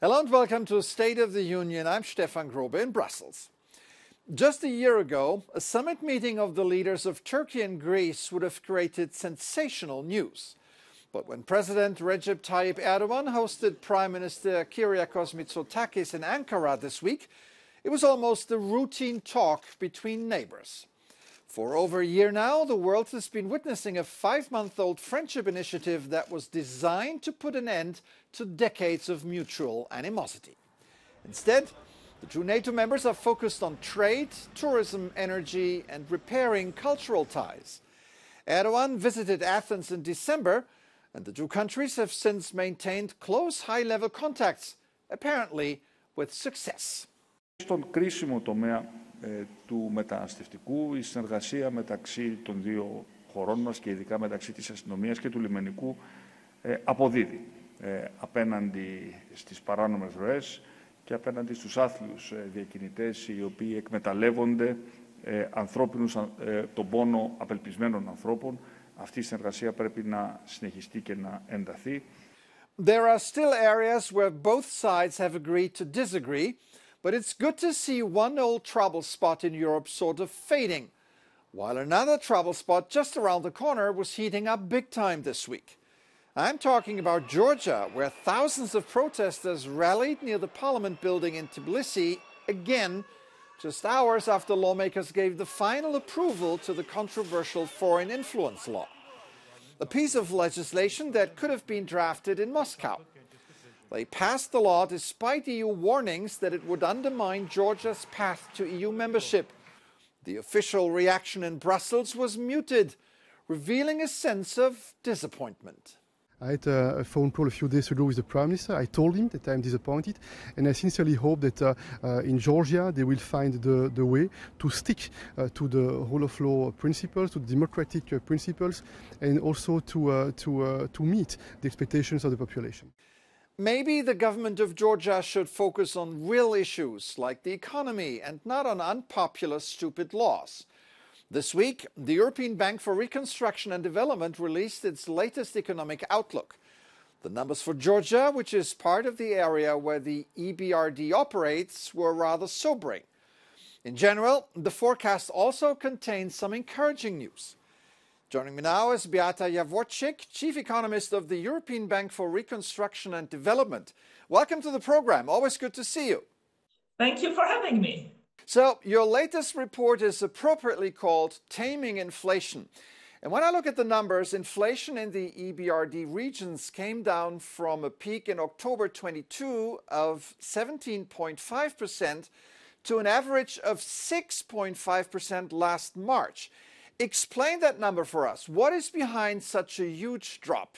Hello and welcome to State of the Union. I'm Stefan Grobe in Brussels. Just a year ago, a summit meeting of the leaders of Turkey and Greece would have created sensational news. But when President Recep Tayyip Erdogan hosted Prime Minister Kyriakos Mitsotakis in Ankara this week, it was almost a routine talk between neighbors. For over a year now, the world has been witnessing a 5-month-old friendship initiative that was designed to put an end to decades of mutual animosity. Instead, the two NATO members are focused on trade, tourism, energy, and repairing cultural ties. Erdogan visited Athens in December, and the two countries have since maintained close high-level contacts, apparently with success. Στον κρίσιμο τομέα του μεταναστευτικού, η συνεργασία μεταξύ των δύο χωρών μας και ειδικά μεταξύ της αστυνομίας και του λιμενικού αποδίδει απέναντι στις παράνομες ροές και απέναντι στους άθλιους διακινητές οι οποίοι εκμεταλλεύονται τον πόνο απελπισμένων ανθρώπων. Αυτή η συνεργασία πρέπει να συνεχιστεί και να ενταθεί. There are still areas where both sides have agreed to disagree, but it's good to see one old trouble spot in Europe sort of fading, while another trouble spot just around the corner was heating up big time this week. I'm talking about Georgia, where thousands of protesters rallied near the parliament building in Tbilisi again, just hours after lawmakers gave the final approval to the controversial foreign influence law, a piece of legislation that could have been drafted in Moscow. They passed the law despite EU warnings that it would undermine Georgia's path to EU membership. The official reaction in Brussels was muted, revealing a sense of disappointment. I had a phone call a few days ago with the Prime Minister. I told him that I'm disappointed, and I sincerely hope that in Georgia they will find the way to stick to the rule of law principles, to democratic principles, and also to meet the expectations of the population. Maybe the government of Georgia should focus on real issues like the economy and not on unpopular, stupid laws. This week, the European Bank for Reconstruction and Development released its latest economic outlook. The numbers for Georgia, which is part of the area where the EBRD operates, were rather sobering. In general, the forecast also contains some encouraging news. Joining me now is Beata Jaworczyk, Chief Economist of the European Bank for Reconstruction and Development. Welcome to the program. Always good to see you. Thank you for having me. So, your latest report is appropriately called Taming Inflation. And when I look at the numbers, inflation in the EBRD regions came down from a peak in October 22 of 17.5% to an average of 6.5% last March. Explain that number for us. What is behind such a huge drop?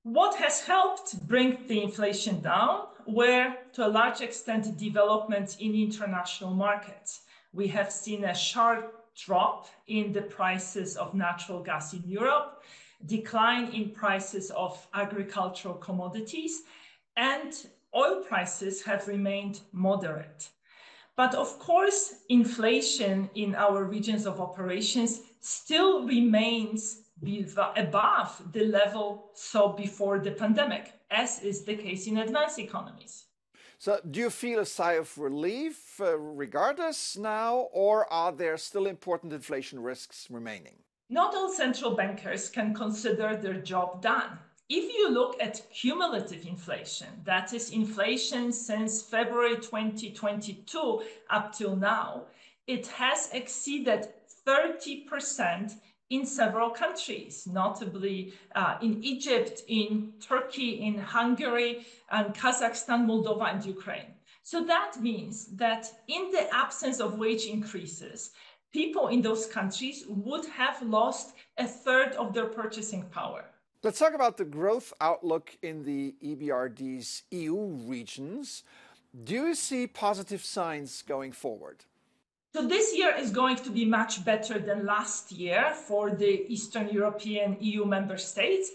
What has helped bring the inflation down were, to a large extent, developments in international markets. We have seen a sharp drop in the prices of natural gas in Europe, decline in prices of agricultural commodities, and oil prices have remained moderate. But of course, inflation in our regions of operations still remains above the level saw before the pandemic, as is the case in advanced economies. So do you feel a sigh of relief regardless now, or are there still important inflation risks remaining? Not all central bankers can consider their job done. If you look at cumulative inflation, that is inflation since February 2022 up till now, it has exceeded 30% in several countries, notably in Egypt, in Turkey, in Hungary, and Kazakhstan, Moldova, and Ukraine. So that means that in the absence of wage increases, people in those countries would have lost a third of their purchasing power. Let's talk about the growth outlook in the EBRD's EU regions. Do you see positive signs going forward? So this year is going to be much better than last year for the Eastern European EU member states.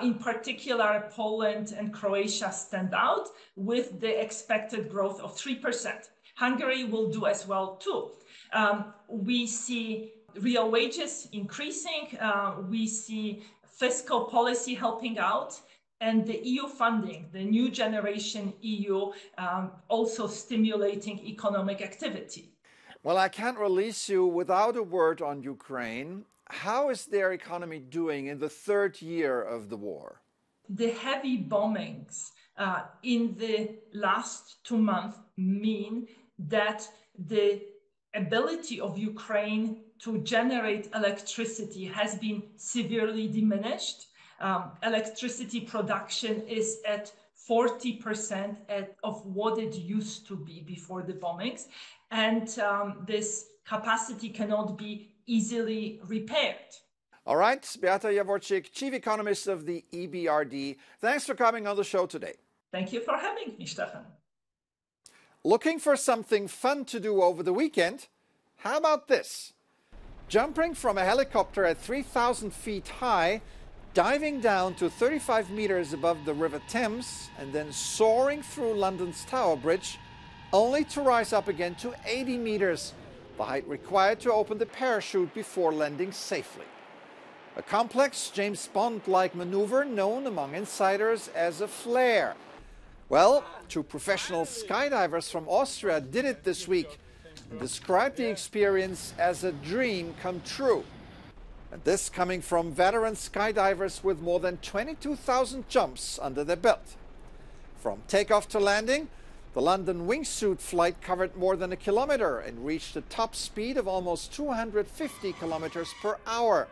In particular, Poland and Croatia stand out with the expected growth of 3%. Hungary will do as well too. We see real wages increasing. We see fiscal policy helping out. and the EU funding, the new generation EU, also stimulating economic activity. Well, I can't release you without a word on Ukraine. How is their economy doing in the third year of the war? The heavy bombings in the last 2 months mean that the ability of Ukraine to generate electricity has been severely diminished. Electricity production is at 40% of what it used to be before the bombings, and this capacity cannot be easily repaired. All right, Beata Jaworczyk, chief economist of the EBRD, thanks for coming on the show today. Thank you for having me, Stefan. Looking for something fun to do over the weekend? How about this? Jumping from a helicopter at 3,000 feet high, diving down to 35 meters above the River Thames, and then soaring through London's Tower Bridge, only to rise up again to 80 meters, the height required to open the parachute before landing safely. A complex James Bond-like maneuver known among insiders as a flare. Well, two professional skydivers from Austria did it this week and described the experience as a dream come true. And this coming from veteran skydivers with more than 22,000 jumps under their belt. From takeoff to landing, the London wingsuit flight covered more than a kilometer and reached a top speed of almost 250 kilometers per hour.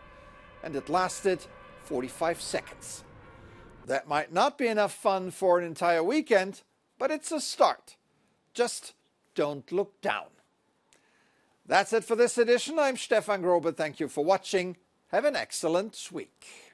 And it lasted 45 seconds. That might not be enough fun for an entire weekend, but it's a start. Just don't look down. That's it for this edition. I'm Stefan Grobe. Thank you for watching. Have an excellent week.